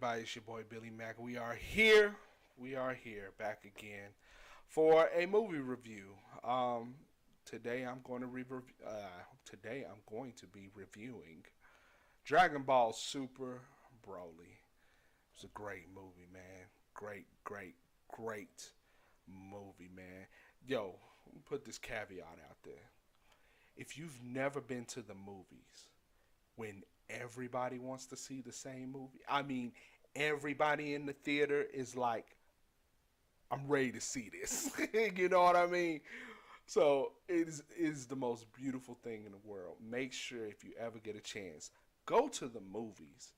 everybody? It's your boy Billy Mack. We are here. We are here back again for a movie review. Today I'm going to today I'm going to be reviewing Dragon Ball Super Broly. It's a great movie, man. Great movie, man. Yo, put this caveat out there. If you've never been to the movies, when everybody wants to see the same movie. I mean, everybody in the theater is like, I'm ready to see this. You know what I mean? So it is the most beautiful thing in the world. Make sure if you ever get a chance, go to the movies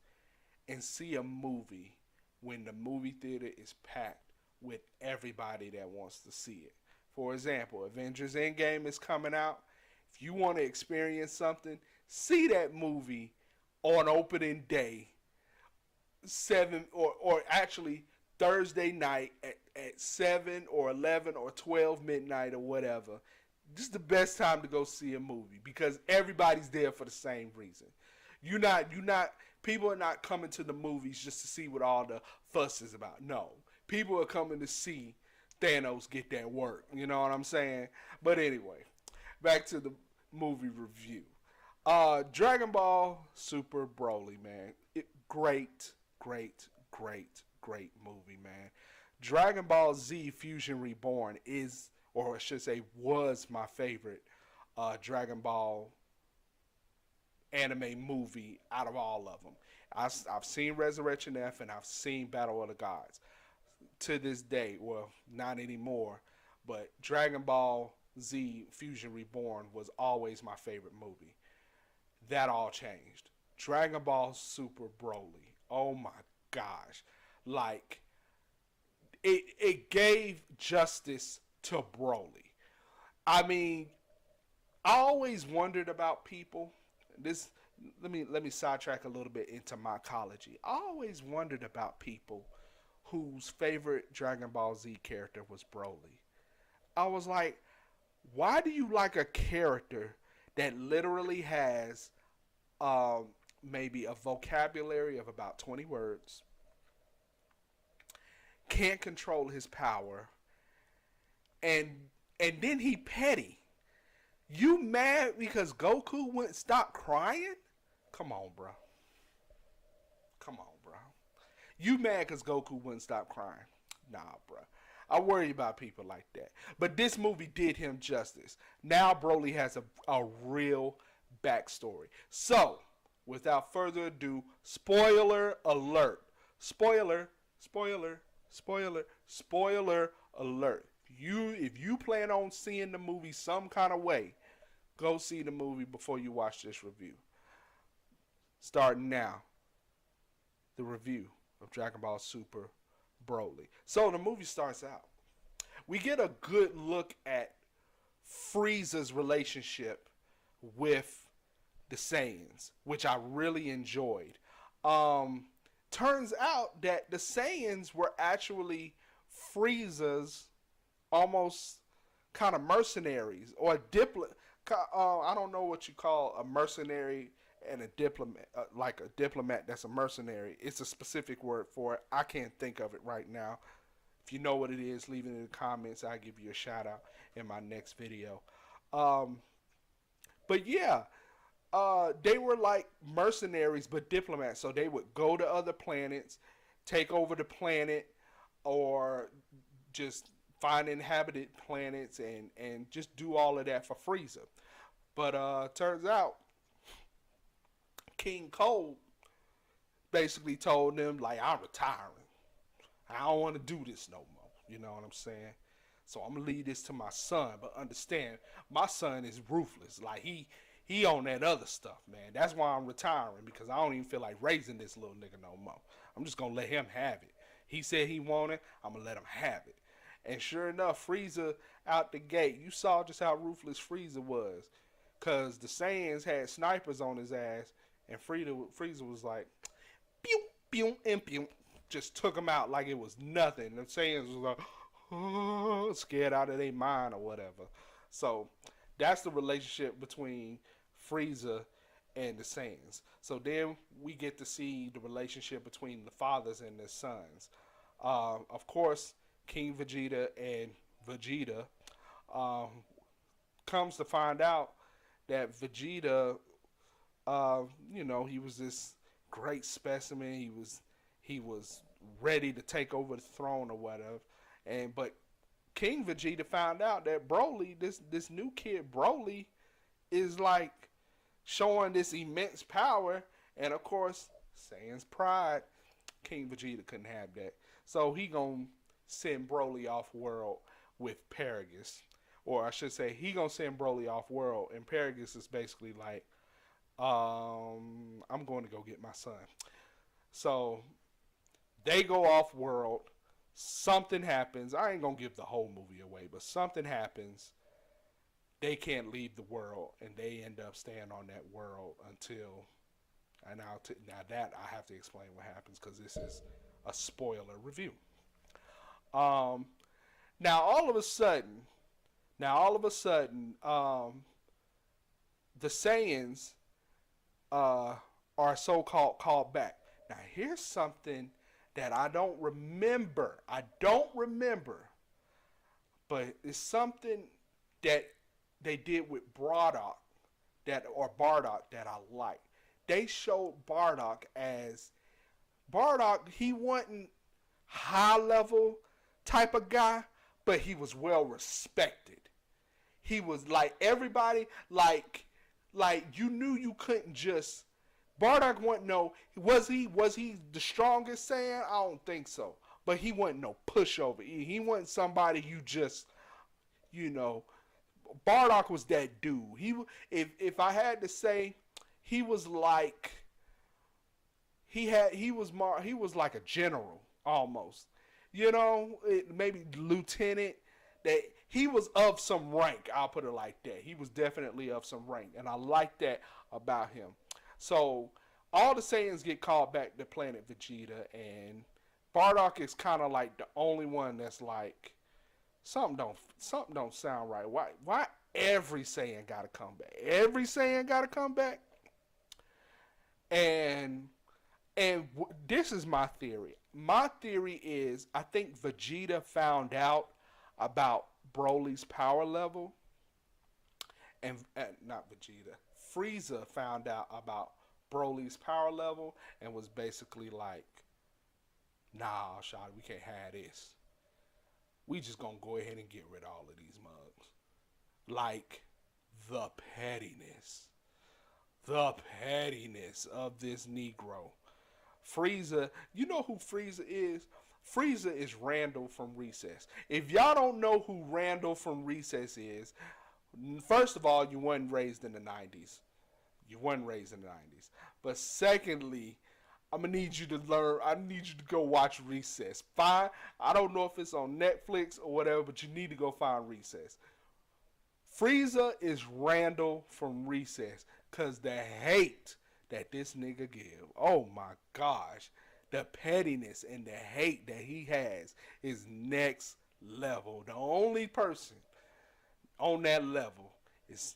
and see a movie when the movie theater is packed with everybody that wants to see it. For example, Avengers Endgame is coming out. If you want to experience something, see that movie on opening day, 7 or actually Thursday night at 7 or 11 or 12 midnight or whatever. This is the best time to go see a movie because everybody's there for the same reason. You're not people are not coming to the movies just to see what all the fuss is about. No. People are coming to see Thanos get that work. You know what I'm saying? But anyway, back to the movie review. Dragon Ball Super Broly, man. Great movie, man. Dragon Ball Z Fusion Reborn is, or I should say, was my favorite Dragon Ball anime movie out of all of them. I've seen Resurrection F and I've seen Battle of the Gods. To this day, well, not anymore, but Dragon Ball Z Fusion Reborn was always my favorite movie. That all changed. Dragon Ball Super Broly. Oh my gosh. Like it gave justice to Broly. I mean, I always wondered about people. This let me sidetrack a little bit into mycology. I always wondered about people whose favorite Dragon Ball Z character was Broly. I was like, why do you like a character that literally has maybe a vocabulary of about 20 words, can't control his power, and then he petty? You mad because Goku wouldn't stop crying? Come on, bro. Come on, bro. You mad because Goku wouldn't stop crying? Nah, bro. I worry about people like that. But this movie did him justice. Now Broly has a real backstory. So, without further ado, spoiler alert. Spoiler alert. If you plan on seeing the movie some kind of way, go see the movie before you watch this review. Starting now, the review of Dragon Ball Super Broly. So the movie starts out. We get a good look at Frieza's relationship with the Saiyans, which I really enjoyed. Turns out that the Saiyans were actually Frieza's almost kind of mercenaries or I don't know what you call a mercenary and a diplomat, like a diplomat that's a mercenary. It's a specific word for it. I can't think of it right now. If you know what it is, leave it in the comments. I'll give you a shout out in my next video. But yeah, they were like mercenaries but diplomats. So they would go to other planets, take over the planet, or just find inhabited planets and just do all of that for Frieza. But turns out King Cold basically told them, like, I'm retiring. I don't want to do this no more. You know what I'm saying? So I'm gonna leave this to my son. But understand, my son is ruthless. Like he on that other stuff, man. That's why I'm retiring, because I don't even feel like raising this little nigga no more. I'm just gonna let him have it. He said he wanted, I'm gonna let him have it. And sure enough, Frieza out the gate, you saw just how ruthless Frieza was. Because the Saiyans had snipers on his ass, and Frieza was like, pew, pew, and pew. Just took him out like it was nothing. The Saiyans was like, oh, scared out of their mind or whatever. So that's the relationship between Frieza and the Saiyans. So then we get to see the relationship between the fathers and the sons. Of course, King Vegeta and Vegeta um, comes to find out that Vegeta, he was this great specimen. He was ready to take over the throne or whatever. But King Vegeta found out that Broly, this new kid Broly, is like showing this immense power, and of course, Saiyan's pride. King Vegeta couldn't have that, so he gonna send Broly off world with Paragus, or I should say, he gonna send Broly off world, and Paragus is basically like, I'm going to go get my son. So they go off world. Something happens. I ain't gonna give the whole movie away, but something happens. They can't leave the world, and they end up staying on that world until. And now that I have to explain what happens because this is a spoiler review. Um, now all of a sudden, the Saiyans are so-called called back. Now here's something that I don't remember. But it's something that they did with Bardock that I like. They showed Bardock as Bardock. He wasn't high level type of guy, but he was well respected. He was like everybody, like you knew you couldn't just. Bardock wasn't was he the strongest Saiyan? I don't think so. But he wasn't no pushover. He wasn't somebody you just, you know. Bardock was that dude. If I had to say, he was like he was like a general almost. Maybe lieutenant. That he was of some rank. I'll put it like that. He was definitely of some rank, and I like that about him. So all the Saiyans get called back to planet Vegeta, and Bardock is kind of like the only one that's like something don't sound right. Why every Saiyan got to come back? Every Saiyan got to come back. And this is my theory. My theory is I think Vegeta found out about Broly's power level, and not Vegeta. Frieza found out about Broly's power level and was basically like, "Nah, Shotty, we can't have this. We just gonna go ahead and get rid of all of these mugs." Like the pettiness of this Negro. Frieza, you know who Frieza is? Frieza is Randall from Recess. If y'all don't know who Randall from Recess is, first of all, you weren't raised in the 90s. But secondly, I'm going to need you to learn. I need you to go watch Recess. Fine. I don't know if it's on Netflix or whatever, but you need to go find Recess. Frieza is Randall from Recess because the hate that this nigga give. Oh my gosh. The pettiness and the hate that he has is next level. The only person on that level is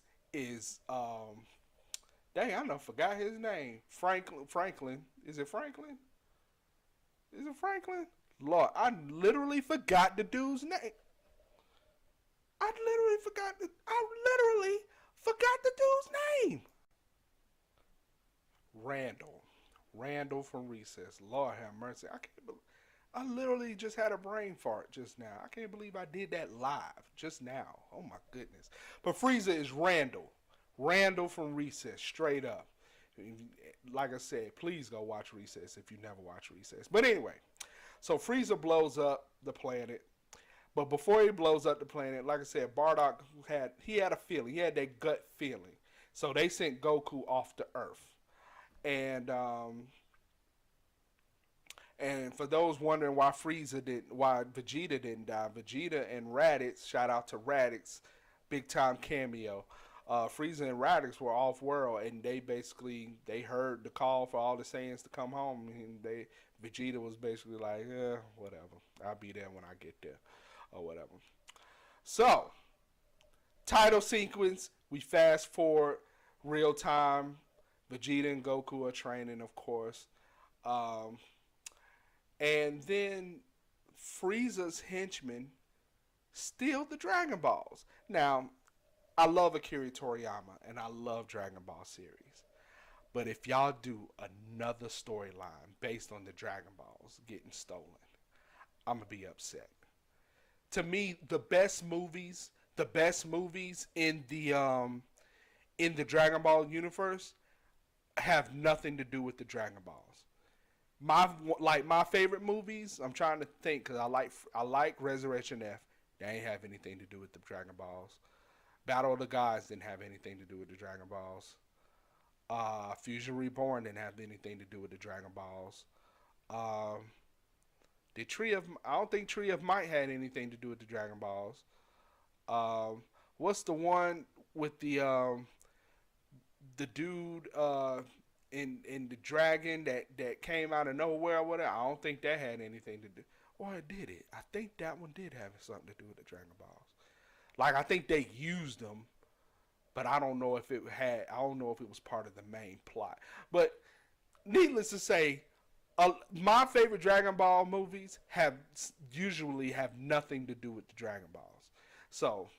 dang, I done forgot his name. Franklin. Is it Franklin? Lord, I literally forgot the dude's name. I literally forgot the dude's name. Randall from Recess. Lord have mercy. I literally just had a brain fart just now. I can't believe I did that live just now. Oh my goodness. But Frieza is Randall. Randall from Recess, straight up. Like I said, please go watch Recess if you never watched Recess. But anyway, so Frieza blows up the planet. But before he blows up the planet, like I said, Bardock had a feeling. He had that gut feeling. So they sent Goku off to Earth. And for those wondering why Vegeta didn't die, Vegeta and Raditz, shout out to Raditz, big time cameo. Frieza and Raditz were off world, and they heard the call for all the Saiyans to come home, and Vegeta was basically like, whatever, I'll be there when I get there, or whatever. So, title sequence, we fast forward real time Vegeta and Goku are training, of course. Um, and then Frieza's henchmen steal the Dragon Balls. Now, I love Akira Toriyama and I love Dragon Ball series. But if y'all do another storyline based on the Dragon Balls getting stolen, I'm gonna be upset. To me, the best movies in the Dragon Ball universe have nothing to do with the Dragon Balls. My favorite movies. I'm trying to think because I like Resurrection F. They ain't have anything to do with the Dragon Balls. Battle of the Gods didn't have anything to do with the Dragon Balls. Fusion Reborn didn't have anything to do with the Dragon Balls. Um, the Tree of I don't think Tree of Might had anything to do with the Dragon Balls. What's the one with the dude in the dragon that came out of nowhere or whatever? I don't think that had anything to do. Or it did it. I think that one did have something to do with the Dragon Balls. Like I think they used them, but I don't know if it had. I don't know if it was part of the main plot. But needless to say, my favorite Dragon Ball movies usually have nothing to do with the Dragon Balls. So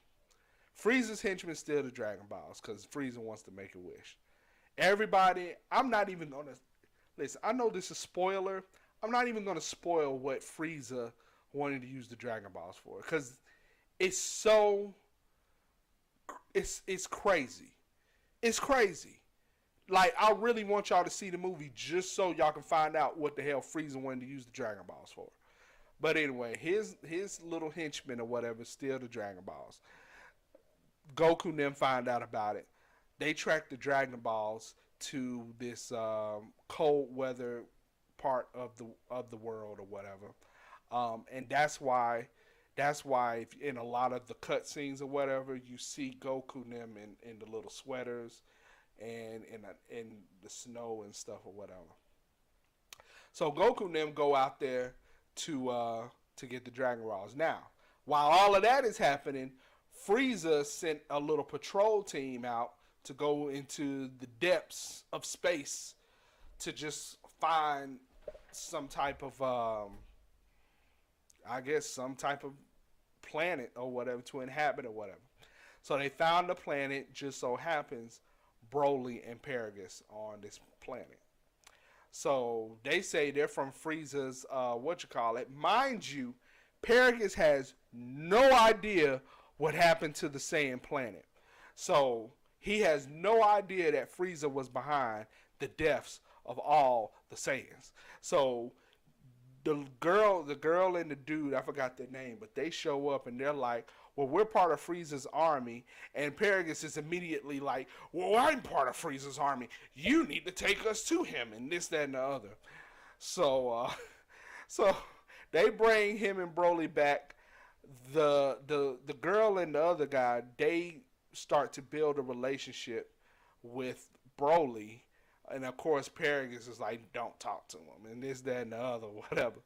Frieza's henchmen steal the Dragon Balls because Frieza wants to make a wish. Everybody, I'm not even gonna listen. I know this is spoiler. I'm not even gonna spoil what Frieza wanted to use the Dragon Balls for because it's so it's crazy. It's crazy. Like I really want y'all to see the movie just so y'all can find out what the hell Frieza wanted to use the Dragon Balls for. But anyway, his little henchmen or whatever steal the Dragon Balls. Goku and them find out about it. They track the Dragon Balls to this cold weather part of the world or whatever, and that's why if, in a lot of the cutscenes or whatever, you see Goku and them in the little sweaters and in the snow and stuff or whatever. So Goku and them go out there to get the Dragon Balls. Now, while all of that is happening, Frieza sent a little patrol team out to go into the depths of space to just find some type of, I guess, some type of planet or whatever to inhabit or whatever. So they found the planet. Just so happens Broly and Paragus on this planet. So they say they're from Frieza's, mind you, Paragus has no idea what happened to the Saiyan planet. So he has no idea that Frieza was behind the deaths of all the Saiyans. So the girl and the dude, I forgot their name, but they show up and they're like, well, we're part of Frieza's army. And Paragus is immediately like, well, I'm part of Frieza's army. You need to take us to him and this, that, and the other. So, so they bring him and Broly back. The girl and the other guy, they start to build a relationship with Broly. And of course, Paragus is like, don't talk to him, and this, that, and the other, whatever.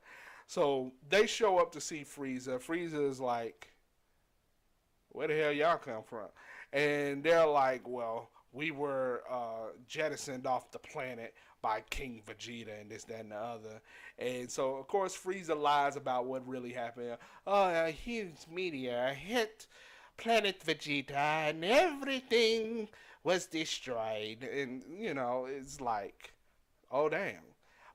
So they show up to see Frieza. Frieza is like, where the hell y'all come from? And they're like, well, we were jettisoned off the planet by King Vegeta and this, that, and the other. And so, of course, Frieza lies about what really happened. Oh, a huge meteor hit planet Vegeta and everything was destroyed. And, it's like, oh, damn.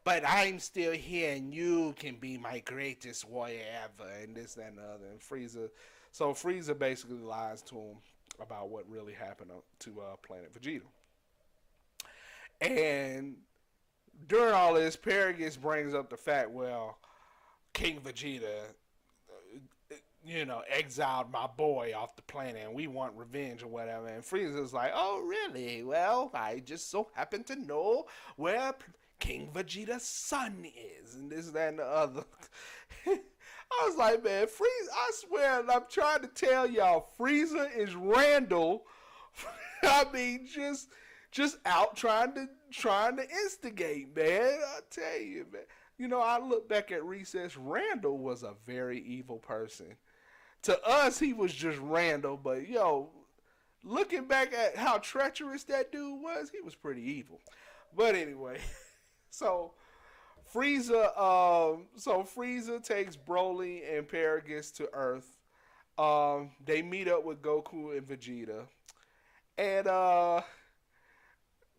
But I'm still here and you can be my greatest warrior ever and this, that, and the other. And Frieza basically lies to him about what really happened to planet Vegeta. And during all this, Paragus brings up the fact, well, King Vegeta, exiled my boy off the planet and we want revenge or whatever. And Frieza's like, oh, really? Well, I just so happen to know where King Vegeta's son is and this, that, and the other. I was like, man, Frieza, I swear, and I'm trying to tell y'all, Frieza is Randall. I mean, just out trying to instigate, man. I tell you, man. I look back at Recess. Randall was a very evil person. To us, he was just Randall, but looking back at how treacherous that dude was, he was pretty evil. But anyway, so Frieza takes Broly and Paragus to Earth. They meet up with Goku and Vegeta, and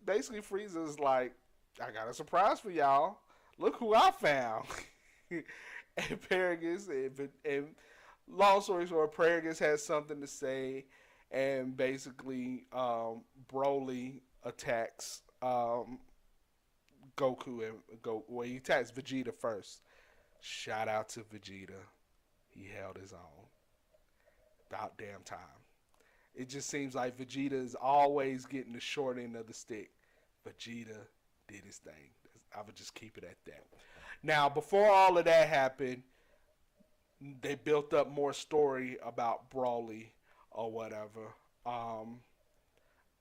basically Frieza's like, "I got a surprise for y'all. Look who I found." And Paragus and long story short, Paragus has something to say, and basically Broly attacks Goku and well, he attacks Vegeta first. Shout out to Vegeta. He held his own. About damn time. It just seems like Vegeta is always getting the short end of the stick. Vegeta did his thing. I would just keep it at that. Now, before all of that happened, they built up more story about Broly or whatever. I'm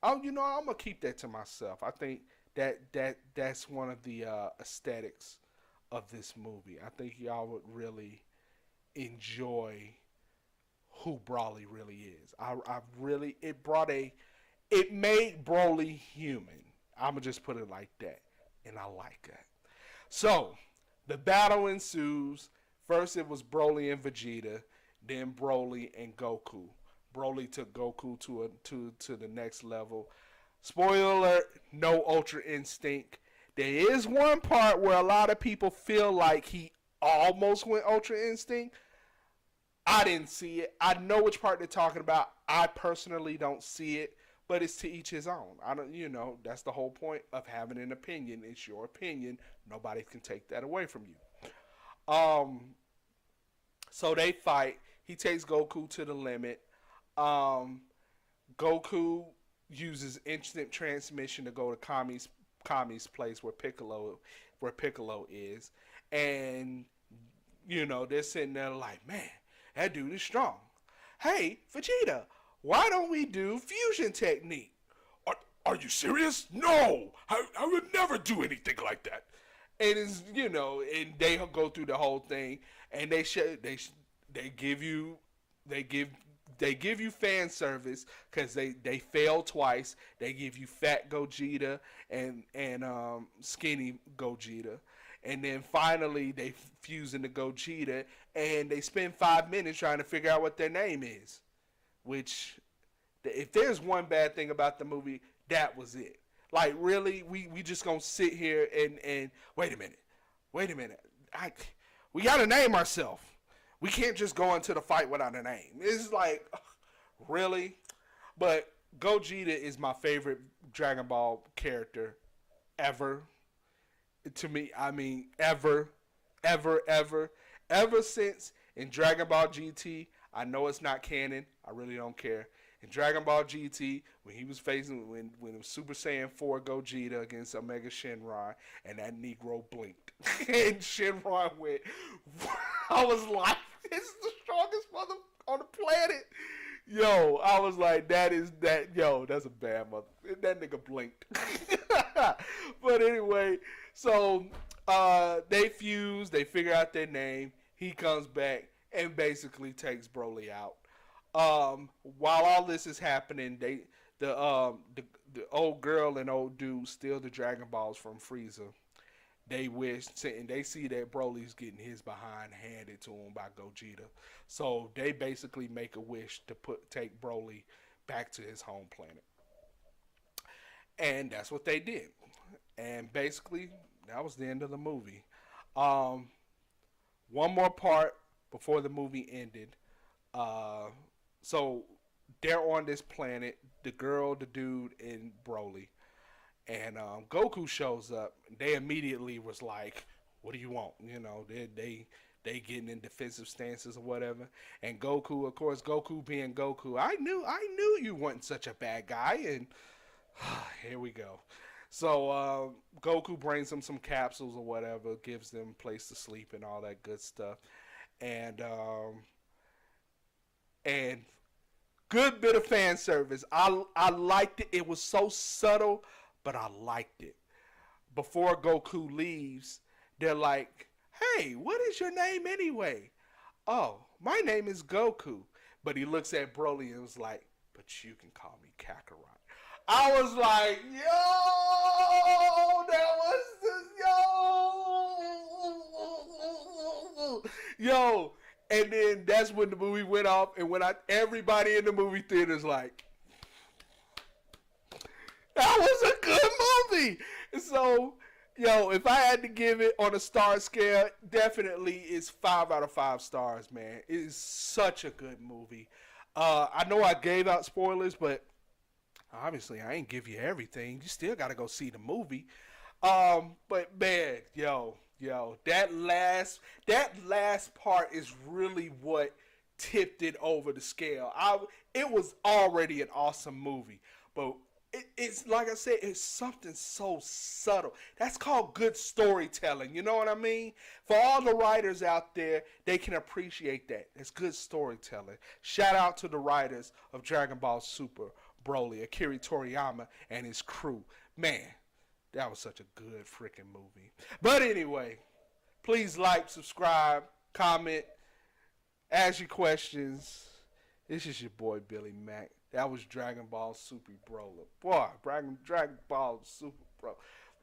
gonna keep that to myself. I think that's one of the aesthetics of this movie. I think y'all would really enjoy who Broly really is. I really it made Broly human. I'm gonna just put it like that, and I like that. So the battle ensues. First, it was Broly and Vegeta, then Broly and Goku. Broly took Goku to the next level. Spoiler alert: no Ultra Instinct. There is one part where a lot of people feel like he almost went Ultra Instinct. I didn't see it. I know which part they're talking about. I personally don't see it, but it's to each his own. I don't, that's the whole point of having an opinion. It's your opinion. Nobody can take that away from you. So they fight. He takes Goku to the limit. Goku uses instant transmission to go to Kami's place where Piccolo is, and they're sitting there like, man, that dude is strong. Hey, Vegeta, why don't we do fusion technique? Are you serious? No, I would never do anything like that. And it's and they go through the whole thing, and they give you fan service because they fail twice. They give you fat Gogeta and skinny Gogeta, and then finally they fuse into Gogeta, and they spend 5 minutes trying to figure out what their name is. Which, if there's one bad thing about the movie, that was it. Like, really, we just gonna sit here and wait a minute. We gotta name ourselves. We can't just go into the fight without a name. It's like, really? But Gogeta is my favorite Dragon Ball character ever. To me, I mean, ever since in Dragon Ball GT. I know it's not canon. I really don't care. In Dragon Ball GT, when he was facing when it was Super Saiyan 4 Gogeta against Omega Shenron, and that Negro blinked, and Shenron went, I was like, this is the strongest mother on the planet. Yo, I was like, that's a bad mother. That nigga blinked. But anyway, so they fuse, they figure out their name. He comes back and basically takes Broly out. While all this is happening, the old girl and old dude steal the Dragon Balls from Frieza. They see that Broly's getting his behind handed to him by Gogeta. So they basically make a wish to take Broly back to his home planet. And that's what they did. And basically, that was the end of the movie. One more part before the movie ended. So they're on this planet, the girl, the dude, and Broly. And Goku shows up. They immediately was like, what do you want? They getting in defensive stances or whatever. And Goku, of course, Goku being Goku, I knew you weren't such a bad guy. And here we go. So Goku brings them some capsules or whatever, gives them a place to sleep and all that good stuff. And good bit of fan service. I liked it. It was so subtle, but I liked it. Before Goku leaves, they're like, hey, what is your name anyway? Oh, my name is Goku. But he looks at Broly and was like, but you can call me Kakarot. I was like, yo, that was the yo. And then that's when the movie went off, and when everybody in the movie theater's like, that was a good movie. So, yo, if I had to give it on a star scale, definitely it's 5 out of 5 stars, man. It is such a good movie. I know I gave out spoilers, but obviously I ain't give you everything. You still got to go see the movie. But man, yo, that last part is really what tipped it over the scale. It was already an awesome movie, but it's like I said, it's something so subtle. That's called good storytelling. You know what I mean? For all the writers out there, they can appreciate that. It's good storytelling. Shout out to the writers of Dragon Ball Super Broly, Akira Toriyama, and his crew. Man, that was such a good freaking movie. But anyway, please like, subscribe, comment, ask your questions. This is your boy Billy Mack. That was Dragon Ball Super Broly. Boy, Dragon Ball Super Bro.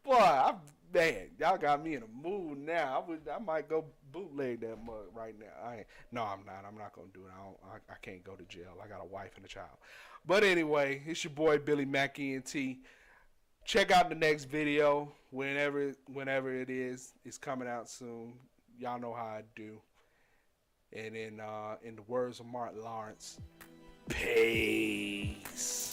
Boy, man, y'all got me in a mood now. I might go bootleg that mug right now. No, I'm not. I'm not gonna do it. I can't go to jail. I got a wife and a child. But anyway, it's your boy Billy Mack ENT. Check out the next video whenever it is. It's coming out soon. Y'all know how I do. And in the words of Martin Lawrence, peace.